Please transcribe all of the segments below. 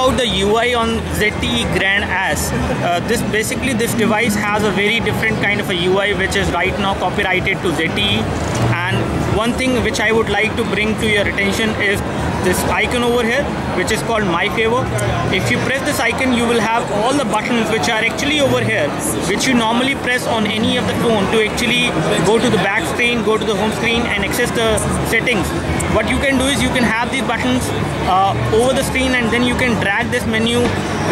about the UI on ZTE Grand S, this device has a very different kind of a UI which is right now copyrighted to ZTE. And one thing which I would like to bring to your attention is this icon over here, which is called My Favor. If you press this icon, you will have all the buttons which are actually over here, which you normally press on any of the phone to actually go to the back screen, go to the home screen and access the settings. What you can do is you can have these buttons over the screen, and then you can drag this menu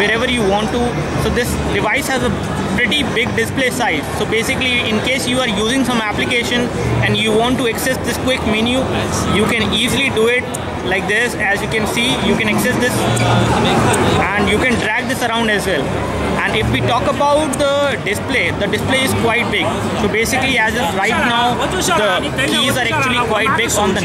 wherever you want to. So this device has a pretty big display size. So basically, in case you are using some application and you want to access this quick menu, you can easily do it like this. As you can see, you can access this and you can drag this around as well. And if we talk about the display is quite big. So basically, as of right now, the keys are actually quite big on the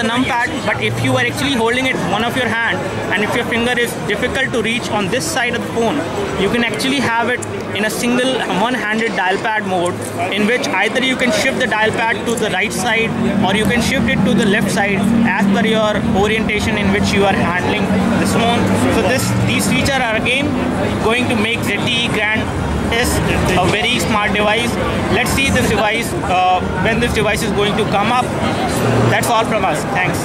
numpad, but if you are actually holding it one of your hand, and if your finger is difficult to reach on this side of the phone, you can actually have it in a single one-handed dial pad mode, in which either you can shift the dial pad to the right side or you can shift it to the left side as per your orientation in which you are handling this phone. So these features are again going to make ZTE Grand S a very smart device. Let's see this device when this device is going to come up. That's all from us. Thanks.